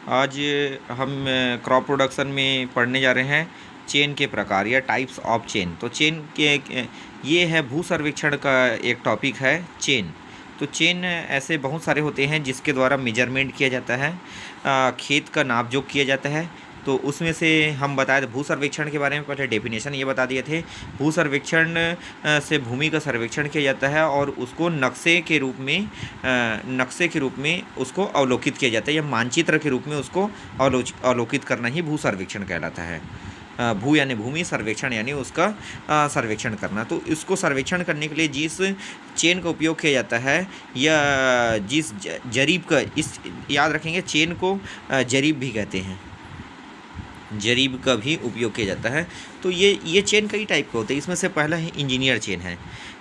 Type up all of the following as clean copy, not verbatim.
आज हम crop production में पढ़ने जा रहे हैं चेन के प्रकार या टाइप्स ऑफ चेन। तो चेन के ये है भू सर्वेक्षण का एक टॉपिक है चेन। तो चेन ऐसे बहुत सारे होते हैं जिसके द्वारा मेजरमेंट किया जाता है, खेत का नाप जोख किया जाता है। तो उसमें से हम बताए थे भू सर्वेक्षण के बारे में, पहले डेफिनेशन ये बता दिए थे। भू सर्वेक्षण से भूमि का सर्वेक्षण किया जाता है और उसको नक्शे के रूप में उसको अवलोकित किया जाता है या मानचित्र के रूप में उसको अवलोकित करना ही भू सर्वेक्षण कहलाता है। भू यानी भूमि, सर्वेक्षण यानी उसका सर्वेक्षण करना। तो इसको सर्वेक्षण करने के लिए जिस चेन का उपयोग किया जाता है या जिस जरीब का, इस याद रखेंगे चेन को जरीब भी कहते हैं, जरीब का भी उपयोग किया जाता है। तो ये चेन कई टाइप के होते हैं। इसमें से पहला है इंजीनियर चेन है।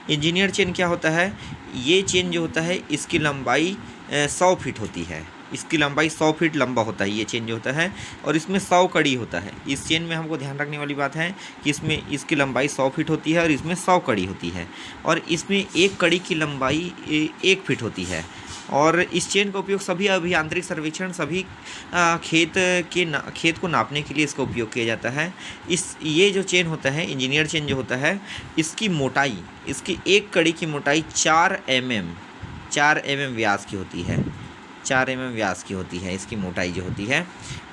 इंजीनियर चेन क्या होता है? ये चेन जो होता है इसकी लंबाई 100 फीट होती है। इसकी लंबाई 100 फीट लंबा होता है ये चेन जो होता है, और इसमें 100 कड़ी होता है। इस चेन में हमको ध्यान रखने वाली बात है कि इसमें इसकी लंबाई 100 फीट होती है और इसमें 100 कड़ी होती है, और इसमें एक कड़ी की लंबाई 1 फीट होती है। और इस चेन का उपयोग सभी अभियांत्रिक सर्वेक्षण, सभी खेत को नापने के लिए इसका उपयोग किया जाता है। ये जो चेन होता है, इंजीनियर चेन जो होता है, इसकी मोटाई, इसकी एक कड़ी की मोटाई 4 mm व्यास की होती है। 4 mm व्यास की होती है इसकी मोटाई जो होती है,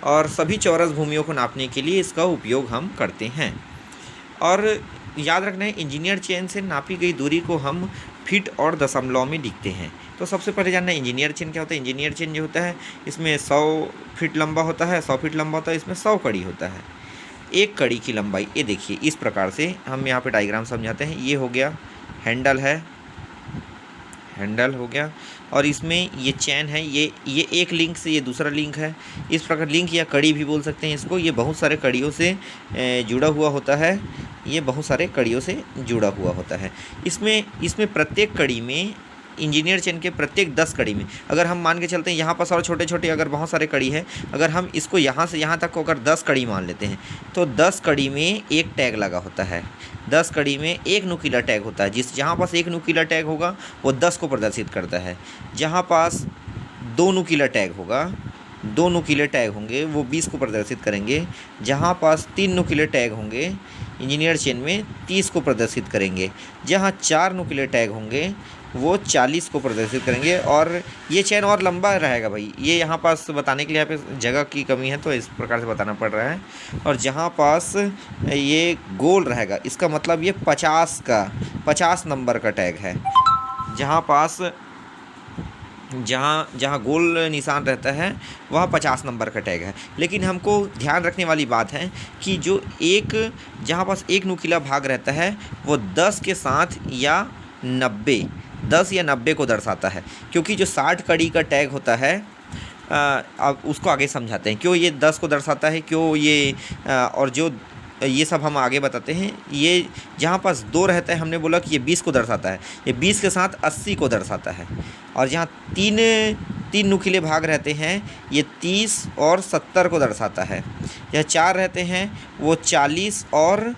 और सभी चौरस भूमियों को नापने के लिए इसका उपयोग हम करते हैं। और याद रखना है, इंजीनियर चेन से नापी गई दूरी को हम फीट और दशमलव में लिखते हैं। तो सबसे पहले जानना है इंजीनियर चेन क्या होता है। इंजीनियर चेन जो होता है इसमें 100 फीट लंबा होता है, 100 फीट लंबा होता है, इसमें 100 कड़ी होता है। एक कड़ी की लंबाई, ये देखिए इस प्रकार से हम यहाँ पे डायग्राम समझाते हैं। ये हो गया हैंडल है, हैंडल हो गया, और इसमें ये चैन है, ये एक लिंक से ये दूसरा लिंक है। इस प्रकार लिंक या कड़ी भी बोल सकते हैं इसको। ये बहुत सारे कड़ियों से जुड़ा हुआ होता है, ये बहुत सारे कड़ियों से जुड़ा हुआ होता है। इसमें प्रत्येक कड़ी में, इंजीनियर चेन के प्रत्येक 10 कड़ी में, अगर हम मान के चलते हैं यहाँ पास और छोटे छोटे अगर बहुत सारे कड़ी है, अगर हम इसको यहाँ से यहाँ तक को अगर 10 कड़ी मान लेते हैं, तो 10 कड़ी में एक टैग लगा होता है। 10 कड़ी में एक नुकीला टैग होता है। जहाँ पास एक नुकीला टैग होगा वो 10 को प्रदर्शित करता है। जहाँ पास 2 नुकीला टैग होगा, 2 नुकीले टैग होंगे, वो 20 को प्रदर्शित करेंगे। जहाँ पास 3 नुकीले टैग होंगे इंजीनियर चेन में, 30 को प्रदर्शित करेंगे। जहाँ 4 नुकीले टैग होंगे वो 40 को प्रदर्शित करेंगे। और ये चेन और लंबा रहेगा भाई, ये यहाँ पास बताने के लिए यहाँ पे जगह की कमी है तो इस प्रकार से बताना पड़ रहा है। और जहाँ पास ये गोल रहेगा, इसका मतलब ये 50 नंबर का टैग है। जहाँ पास जहाँ गोल निशान रहता है वह 50 नंबर का टैग है। लेकिन हमको ध्यान रखने वाली बात है कि जहाँ पास एक नुकीला भाग रहता है वो 10 के साथ या 90 को दर्शाता है। क्योंकि जो 60 कड़ी का टैग होता है, अब उसको आगे समझाते हैं क्यों ये 10 को दर्शाता है, क्यों ये और जो ये सब हम आगे बताते हैं। ये जहाँ पास 2 रहता है, हमने बोला कि ये 20 को दर्शाता है, ये 20 के साथ 80 को दर्शाता है। और जहाँ तीन नुकीले भाग रहते हैं, ये 30 और 70 को दर्शाता है। यह 4 रहते हैं वो 40 और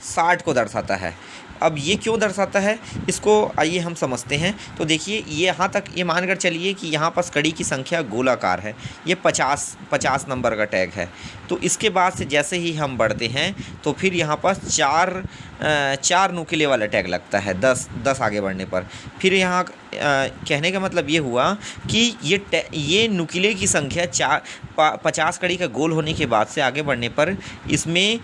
60 को दर्शाता है। अब ये क्यों दर्शाता है इसको आइए हम समझते हैं। तो देखिए ये यहाँ तक ये मानकर चलिए कि यहाँ पास कड़ी की संख्या गोलाकार है, ये 50 नंबर का टैग है। तो इसके बाद से जैसे ही हम बढ़ते हैं तो फिर यहाँ पास 4 नुकीले वाला टैग लगता है 10 आगे बढ़ने पर। फिर यहाँ कहने का मतलब ये हुआ कि ये नुकीले की संख्या 50 कड़ी का गोल होने के बाद से आगे बढ़ने पर इसमें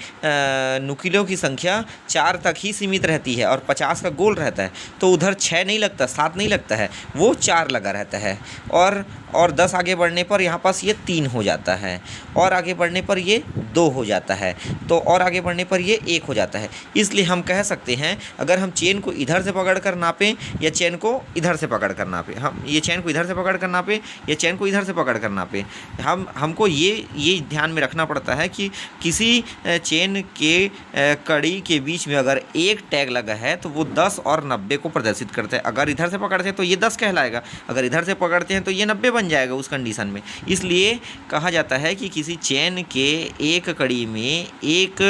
नुकीलों की संख्या 4 तक ही सीमित रहती है और 50 का गोल रहता है। तो उधर 6 नहीं लगता, 7 नहीं लगता है, वो 4 लगा रहता है। और 10 आगे बढ़ने पर यहाँ पास ये 3 हो जाता है, और आगे बढ़ने पर ये 2 हो जाता है, तो और आगे बढ़ने पर ये 1 हो जाता है। इसलिए हम कह सकते हैं अगर हम चेन को इधर से पकड़ कर नापें या चेन को इधर से पकड़ कर नापें, हम ये चेन को इधर से पकड़ कर नापें या चेन को इधर से पकड़ कर नापें, हमको ये ध्यान में रखना पड़ता है कि किसी चेन के कड़ी के बीच में अगर एक टैग लगा है तो वो 10 और 90 को प्रदर्शित करता है। अगर इधर से पकड़ते हैं तो ये 10 कहलाएगा, अगर इधर से पकड़ते हैं तो ये 90 बन जाएगा उस कंडीशन में। इसलिए कहा जाता है कि किसी चेन के एक कड़ी में एक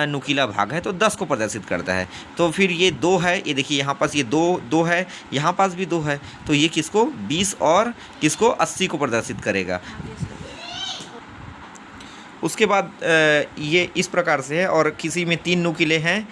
नुकीला भाग है तो 10 को प्रदर्शित प्रदर्शित करता है। तो फिर ये 2 है, ये देखिए यहाँ पास ये 2 है, यहाँ पास भी 2 है, तो ये किसको 20 और किसको 80 को प्रदर्शित करेगा। उसके बाद ये इस प्रकार से है, और किसी में 3 नुकीले हैं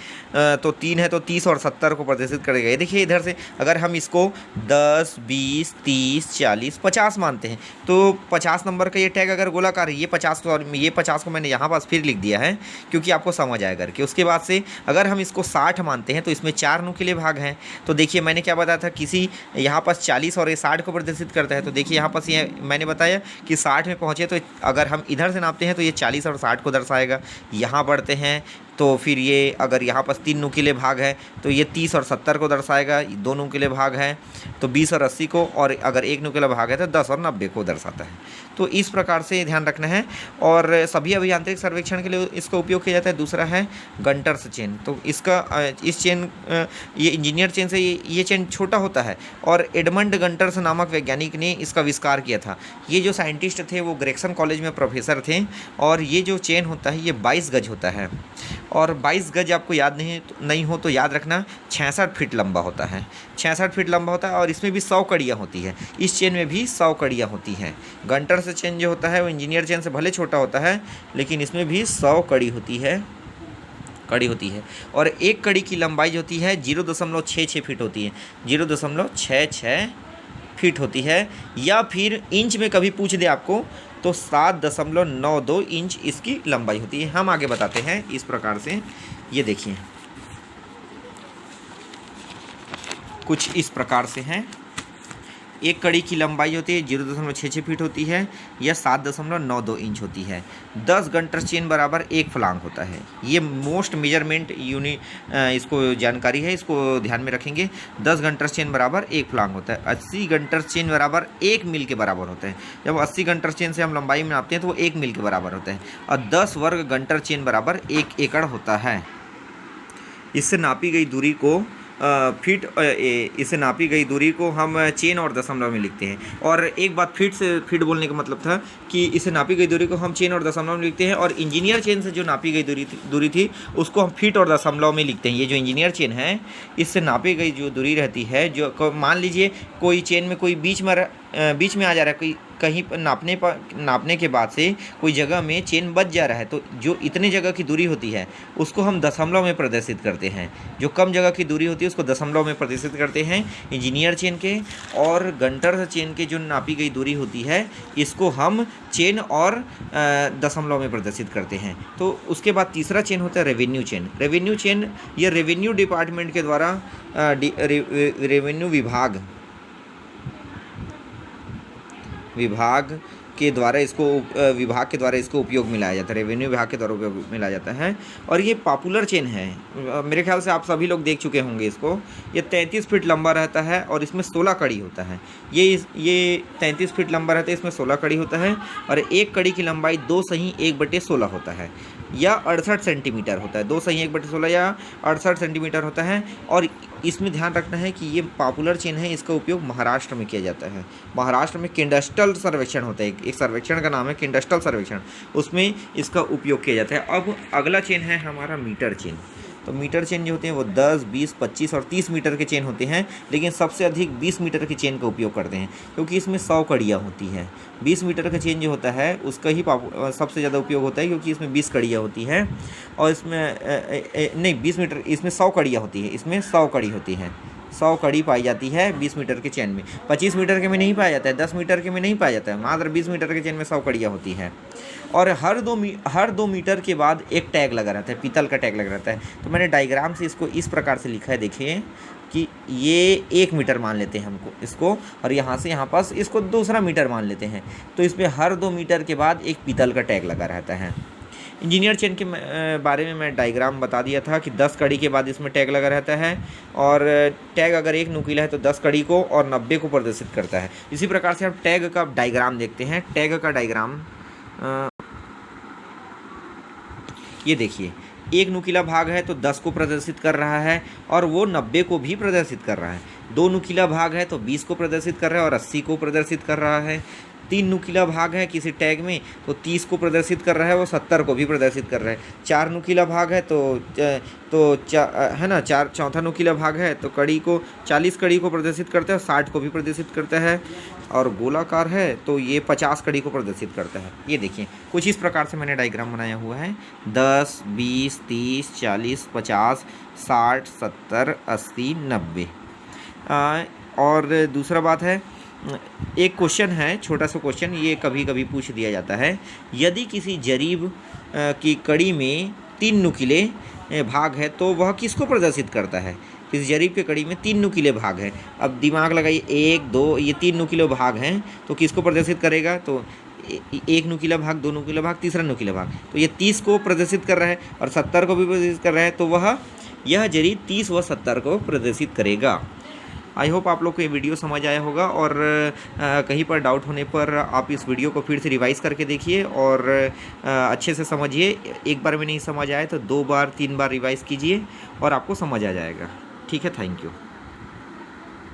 तो 3 है तो 30 और 70 को प्रदर्शित करेगा। ये देखिए इधर से अगर हम इसको 10, 20, 30, 40, 50 मानते हैं तो 50 नंबर का ये टैग अगर गोलाकार है, ये 50 को, और ये 50 को मैंने यहाँ पास फिर लिख दिया है क्योंकि आपको समझ आया करके। उसके बाद से अगर हम इसको 60 मानते हैं तो इसमें 4 नुकीले भाग हैं। तो देखिए मैंने क्या बताया था, किसी यहाँ पास 40 और ये 60 को प्रदर्शित करता है। तो देखिए यहाँ पास ये मैंने बताया कि 60 में पहुँचे तो अगर हम इधर से नापते हैं तो ये 40 और 60 को दर्शाएगा। यहाँ बढ़ते हैं तो फिर ये अगर यहाँ पास 3 नुकीले भाग है तो ये 30 और 70 को दर्शाएगा। 2 नुकीले भाग हैं तो 20 और 80 को, और अगर 1 नुकीला भाग है तो 10 और 90 को दर्शाता है। तो इस प्रकार से ध्यान रखना है। और सभी अभियांत्रिक सर्वेक्षण के लिए इसका उपयोग किया जाता है। दूसरा है गंटर्स चेन। तो इसका इस चेन ये इंजीनियर चेन से ये चेन छोटा होता है, और एडमंड गंटर्स नामक वैज्ञानिक ने इसका आविष्कार किया था। ये जो साइंटिस्ट थे वो ग्रेक्सन कॉलेज में प्रोफेसर थे, और ये जो चेन होता है ये 22 गज होता है। और 22 गज आपको याद नहीं हो तो याद रखना 66 फीट लंबा होता है। 66 फीट लंबा होता है, और इसमें भी 100 कड़ियाँ होती है। इस चेन में भी 100 कड़ियाँ होती हैं। गंटर से चेन जो होता है वो इंजीनियर चेन से भले छोटा होता है, लेकिन इसमें भी 100 कड़ी होती है। और एक कड़ी की लंबाई जो होती है 0.66 फीट होती है। 0.66 फीट होती है, या फिर इंच में कभी पूछ दे आपको तो 7.92 इंच इसकी लंबाई होती है। हम आगे बताते हैं इस प्रकार से। ये देखिए कुछ इस प्रकार से हैं। एक कड़ी की लंबाई होती है 0.66 फीट होती है, या 7.92 इंच होती है। 10 गंटर चेन बराबर 1 फलांग होता है। ये मोस्ट मेजरमेंट इसको जानकारी है, इसको ध्यान में रखेंगे। 10 गंटर चेन बराबर 1 फलांग होता है। 80 गंटर चेन बराबर 1 मील के बराबर होता है। जब 80 गंटर चेन से हम लंबाई में नापते हैं तो वो 1 मील के बराबर होता है। और 10 वर्ग गंटर चेन बराबर 1 एकड़ होता है। इससे नापी गई दूरी को इससे नापी गई दूरी को हम चेन और दशमलव में लिखते हैं। और एक बात फीट बोलने का मतलब था कि इससे नापी गई दूरी को हम चेन और दशमलव में लिखते हैं, और इंजीनियर चेन से जो नापी गई दूरी थी उसको हम फीट और दशमलव में लिखते हैं। ये जो इंजीनियर चेन है इससे नापी गई जो दूरी रहती है, जो मान लीजिए कोई चेन में कोई बीच में आ जा रहा है, कोई कहीं पर नापने के बाद से कोई जगह में चेन बच जा रहा है, तो जो इतने जगह की दूरी होती है उसको हम दशमलव में प्रदर्शित करते हैं। जो कम जगह की दूरी होती है उसको दशमलव में प्रदर्शित करते हैं इंजीनियर चेन के। और गंटर चेन के जो नापी गई दूरी होती है इसको हम चेन और दशमलव में प्रदर्शित करते हैं। तो उसके बाद तीसरा चेन होता है रेवेन्यू चेन। रेवेन्यू चेन ये रेवेन्यू डिपार्टमेंट के द्वारा रेवेन्यू विभाग के द्वारा इसको उपयोग में लाया जाता है। रेवेन्यू विभाग के द्वारा उपयोग में लाया जाता है। और ये पॉपुलर चेन है, मेरे ख्याल से आप सभी लोग देख चुके होंगे इसको। ये 33 फीट लंबा रहता है और इसमें 16 कड़ी होता है। ये 33 फीट लंबा रहता है, इसमें 16 कड़ी होता है, और एक कड़ी की लंबाई 2 सही 1/16 होता है, या 68 सेंटीमीटर होता है। 2 सही 1/16 या 68 सेंटीमीटर होता है। और इसमें ध्यान रखना है कि ये पॉपुलर चेन है, इसका उपयोग महाराष्ट्र में किया जाता है। महाराष्ट्र में किंडस्टल सर्वेक्षण होता है, एक सर्वेक्षण का नाम है किंडस्टल सर्वेक्षण, उसमें इसका उपयोग किया जाता है। अब अगला चेन है हमारा मीटर चेन। तो मीटर चेन जो होते हैं वो 10, 20, 25 और 30 मीटर के चेन होते हैं, लेकिन सबसे अधिक 20 मीटर की चेन का उपयोग करते हैं क्योंकि इसमें 100 कड़ियाँ होती हैं। 20 मीटर का चेन जो होता है उसका ही सबसे ज़्यादा उपयोग होता है क्योंकि इसमें 20 कड़ियाँ होती हैं। और इसमें 20 मीटर, इसमें 100 कड़ियाँ होती हैं, इसमें 100 कड़ी होती हैं। 100 कड़ी पाई जाती है 20 मीटर के चेन में। 25 मीटर के में नहीं पाया जाता है, 10 मीटर के में नहीं पाया जाता है, मात्र 20 मीटर के चेन में 100 कड़ियाँ होती हैं। और हर दो मीटर के बाद एक टैग लगा रहता है, पीतल का टैग लगा रहता है। तो मैंने डायग्राम से इसको इस प्रकार से लिखा है, देखिए कि ये 1 मीटर मान लेते हैं हमको इसको, और यहाँ से यहाँ पास इसको दूसरा मीटर मान लेते हैं। तो इसमें हर 2 मीटर के बाद एक पीतल का टैग लगा रहता है। इंजीनियर चेन के बारे में मैं डायग्राम बता दिया था कि 10 कड़ी के बाद इसमें टैग लगा रहता है, और टैग अगर 1 नुकीला है तो 10 कड़ी को और 90 को प्रदर्शित करता है। इसी प्रकार से हम टैग का डायग्राम देखते हैं। टैग का डायग्राम ये देखिए, 1 नुकीला भाग है तो 10 को प्रदर्शित कर रहा है और वो 90 को भी प्रदर्शित कर रहा है। 2 नुकीला भाग है तो 20 को प्रदर्शित कर रहा है और 80 को प्रदर्शित कर रहा है। 3 नुकीला भाग है किसी टैग में तो 30 को प्रदर्शित कर रहा है, वो 70 को भी प्रदर्शित कर रहा है। 4 नुकीला भाग है है ना, चौथा नुकीला भाग है तो कड़ी को 40 कड़ी को प्रदर्शित करता है, 60 को भी प्रदर्शित करता है। और गोलाकार है तो ये 50 कड़ी को प्रदर्शित करता है। ये देखिए कुछ इस प्रकार से मैंने डायग्राम बनाया हुआ है। 10, 20, 30, 40, 50, 60, 70, 80, 90। और दूसरा बात है, एक क्वेश्चन है, छोटा सा क्वेश्चन, ये कभी कभी पूछ दिया जाता है। यदि किसी जरीब की कड़ी में 3 नुकीले भाग है तो वह किसको प्रदर्शित करता है? किसी जरीब के कड़ी में 3 नुकीले भाग हैं। अब दिमाग लगाइए, 1, 2, ये 3 नुकीले भाग हैं तो किसको प्रदर्शित करेगा? तो 1 नुकीला भाग, 2 नुकीला भाग, तीसरा नुकीला भाग, तो ये 30 को प्रदर्शित कर रहा है और 70 को भी प्रदर्शित कर रहा है, तो यह जरीब 30 व 70 को प्रदर्शित करेगा। आई होप आप लोग को ये वीडियो समझ आया होगा, और कहीं पर डाउट होने पर आप इस वीडियो को फिर से रिवाइज़ करके देखिए और अच्छे से समझिए। एक बार में नहीं समझ आए तो 2 बार 3 बार रिवाइज़ कीजिए और आपको समझ आ जाएगा। ठीक है, थैंक यू।